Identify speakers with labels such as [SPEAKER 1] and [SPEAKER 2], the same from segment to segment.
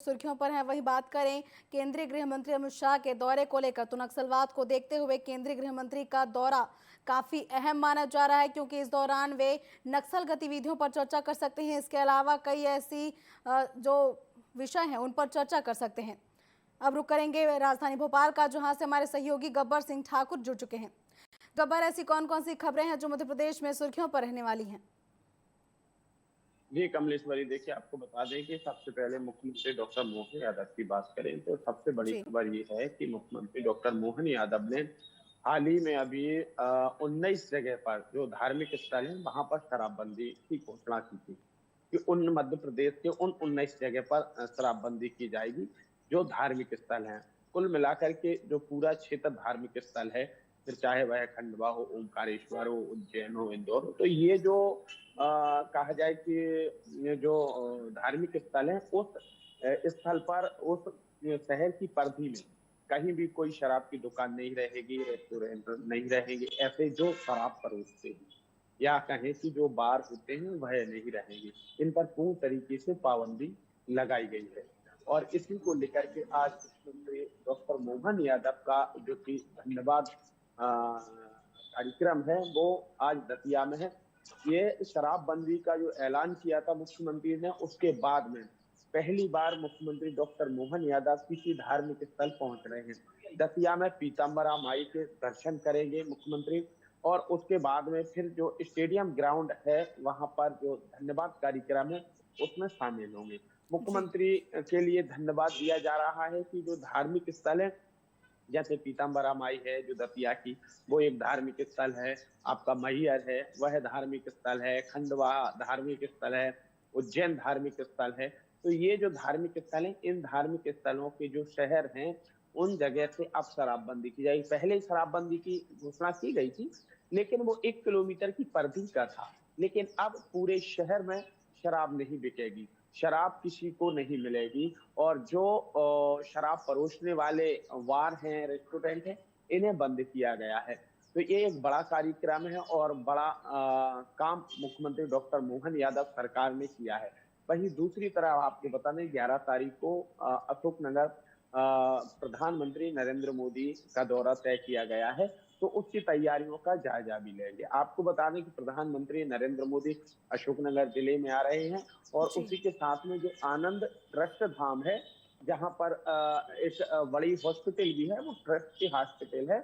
[SPEAKER 1] सुर्खियों पर हैं। वहीं बात करें केंद्रीय गृह मंत्री अमित शाह के दौरे को लेकर, तो नक्सलवाद को देखते हुए केंद्रीय गृह मंत्री का दौरा काफी अहम माना जा रहा है, क्योंकि इस दौरान वे नक्सल गतिविधियों पर चर्चा कर सकते हैं। इसके अलावा कई ऐसी जो विषय हैं उन पर चर्चा कर सकते हैं। अब रुक करेंगे राजधानी भोपाल का, जहां से हमारे सहयोगी गब्बर सिंह ठाकुर जुड़ चुके हैं। गब्बर, ऐसी कौन कौन सी खबरें हैं जो मध्य प्रदेश में सुर्खियों पर रहने वाली हैं?
[SPEAKER 2] जी कमलेश्वरी, देखिए आपको बता दें कि सबसे पहले मुख्यमंत्री डॉक्टर मोहन यादव की बात करें तो सबसे बड़ी
[SPEAKER 1] जी।
[SPEAKER 2] खबर ये है कि मुख्यमंत्री डॉक्टर मोहन यादव ने हाल ही में अभी 19 जगह पर जो धार्मिक स्थल है वहां पर शराबबंदी की घोषणा की थी कि उन मध्य प्रदेश के उन 19 जगह पर शराबबंदी की जाएगी जो धार्मिक स्थल हैं। कुल मिलाकर के जो पूरा क्षेत्र धार्मिक स्थल है, फिर चाहे वह खंडवा हो, ओमकारेश्वर हो, उज्जैन हो, इंदौर हो, तो ये जो कहा जाए कि ये जो धार्मिक स्थल है उस स्थल पर उस शहर की परिधि में कहीं भी कोई शराब की दुकान नहीं रहेगी, रेस्टोरेंट नहीं रहेंगे, ऐसे जो शराब परोसते हैं या कहें कि जो बार होते हैं वह नहीं रहेंगे। इन पर पूर्ण तरीके से पाबंदी लगाई गई है और इसी को लेकर के आज मुख्यमंत्री डॉक्टर मोहन यादव का जो कि धन्यवाद कार्यक्रम है वो आज दतिया में है। ये शराबबंदी का जो ऐलान किया था मुख्यमंत्री ने, उसके बाद में पहली बार मुख्यमंत्री डॉक्टर मोहन यादव किसी धार्मिक स्थल पहुंच रहे हैं। दतिया में पीताम्बरा माई के दर्शन करेंगे मुख्यमंत्री और उसके बाद में फिर जो स्टेडियम ग्राउंड है वहां पर जो धन्यवाद कार्यक्रम है उसमें शामिल होंगे।
[SPEAKER 1] जी।
[SPEAKER 2] मुख्यमंत्री के लिए धन्यवाद दिया जा रहा है कि जो धार्मिक स्थल है जैसे पीताम्बरा माई है जो दतिया की, वो एक धार्मिक स्थल है। आपका मैहर है वह धार्मिक स्थल है, खंडवा धार्मिक स्थल है, उज्जैन धार्मिक स्थल है। तो ये जो धार्मिक स्थल है, इन धार्मिक स्थलों के जो शहर हैं उन जगह से अब शराबबंदी की जाएगी। पहले शराबबंदी की घोषणा की गई थी लेकिन वो 1 किलोमीटर की परिधि का था, लेकिन अब पूरे शहर में शराब नहीं बिकेगी, शराब किसी को नहीं मिलेगी और जो शराब परोसने वाले बार हैं, रेस्टोरेंट हैं, इन्हें बंद किया गया है। तो ये एक बड़ा कार्यक्रम है और बड़ा काम मुख्यमंत्री डॉक्टर मोहन यादव सरकार ने किया है। वहीं दूसरी तरफ आपको बता दें 11 तारीख को अशोकनगर प्रधानमंत्री नरेंद्र मोदी का दौरा तय किया गया है, तो उसकी तैयारियों का जायजा भी लेंगे। आपको बता दें कि प्रधानमंत्री नरेंद्र मोदी अशोकनगर जिले में आ रहे हैं और
[SPEAKER 1] जी।
[SPEAKER 2] उसी के साथ में जो आनंद ट्रस्ट धाम है, जहां पर एक बड़ी हॉस्पिटल भी है, वो ट्रस्ट की हॉस्पिटल है,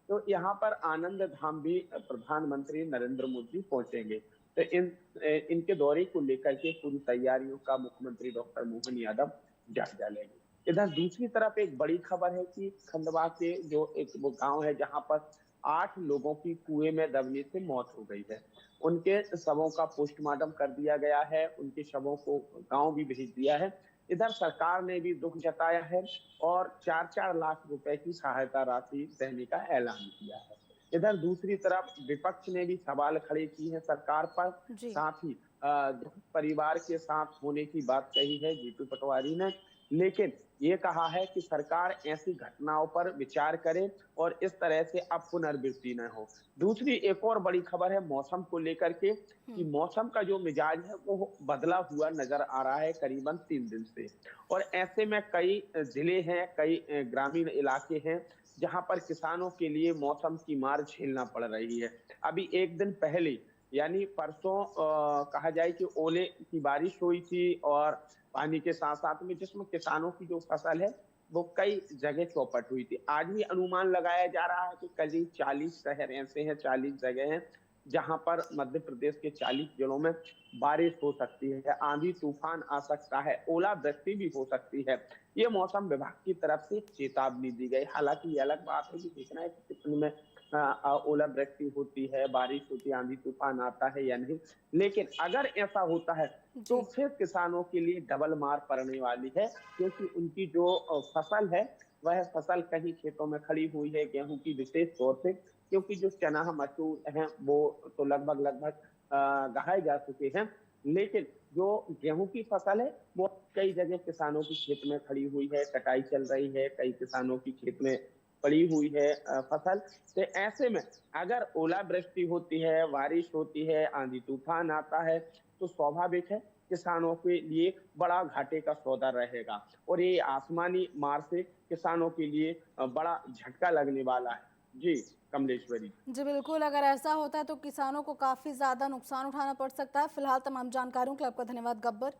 [SPEAKER 2] तो यहाँ पर आनंद धाम भी प्रधानमंत्री नरेंद्र मोदी पहुंचेंगे। तो इनके दौरे को लेकर के पूरी तैयारियों का मुख्यमंत्री डॉक्टर मोहन यादव जायजा लेंगे। इधर दूसरी तरफ एक बड़ी खबर है कि खंडवा के जो एक वो गांव है जहां पर 8 लोगों की कुएं में दबने से मौत हो गई है, उनके शवों का पोस्टमार्टम कर दिया गया है, उनके शवों को गांव भी भेज दिया है। इधर सरकार ने भी दुख जताया है और 4-4 लाख रुपए की सहायता राशि देने का ऐलान किया है। इधर दूसरी तरफ विपक्ष ने भी सवाल खड़े किए हैं सरकार पर,
[SPEAKER 1] जी।
[SPEAKER 2] साथ ही परिवार के साथ होने की बात कही है जीतू पटवारी ने, लेकिन ये कहा है कि सरकार ऐसी घटनाओं पर विचार करे और इस तरह से अब पुनर्वृत्ति न हो। दूसरी एक और बड़ी खबर है मौसम को लेकर के कि मौसम का जो मिजाज है वो बदला हुआ नजर आ रहा है करीबन 3 दिन से, और ऐसे में कई जिले हैं, कई ग्रामीण इलाके हैं जहां पर किसानों के लिए मौसम की मार झेलना पड़ रही है। अभी एक दिन पहले यानी परसों कहा जाए कि ओले की बारिश हुई थी और पानी के साथ साथ में जिसमें किसानों की जो फसल है वो कई जगह चौपट हुई थी। आज भी अनुमान लगाया जा रहा है कि करीब 40 शहर ऐसे हैं, 40 जगह हैं जहां पर मध्य प्रदेश के 40 जिलों में बारिश हो सकती है, आंधी तूफान आ सकता है, ओलावृष्टि भी हो सकती है। ये मौसम विभाग की तरफ से चेतावनी दी गई। हालांकि ये अलग बात है कि देखना है कि कितने में ओलावृष्टि होती है, बारिश होती है, आंधी तूफान आता है या नहीं, लेकिन अगर ऐसा होता है तो
[SPEAKER 1] जी।
[SPEAKER 2] फिर किसानों के लिए डबल मार पड़ने वाली है, क्योंकि उनकी जो फसल है वह फसल कहीं खेतों में खड़ी हुई है, गेहूं की विशेष तौर से, क्योंकि जो चना मसूर हैं वो तो लगभग लगभग गहाए जा चुके हैं, लेकिन जो गेहूं की फसल है वो कई जगह किसानों की खेत में खड़ी हुई है, कटाई चल रही है, कई किसानों की खेत में पड़ी हुई है फसल। तो ऐसे में अगर ओलावृष्टि होती है, बारिश होती है, आंधी तूफान आता है, तो स्वाभाविक है किसानों के लिए बड़ा घाटे का सौदा रहेगा और ये आसमानी मार से किसानों के लिए बड़ा झटका लगने वाला है। जी कमलेश्वरी।
[SPEAKER 1] जी बिल्कुल, अगर ऐसा होता है तो किसानों को काफ़ी ज़्यादा नुकसान उठाना पड़ सकता है। फिलहाल तमाम जानकारियों के लिए आपका धन्यवाद गब्बर।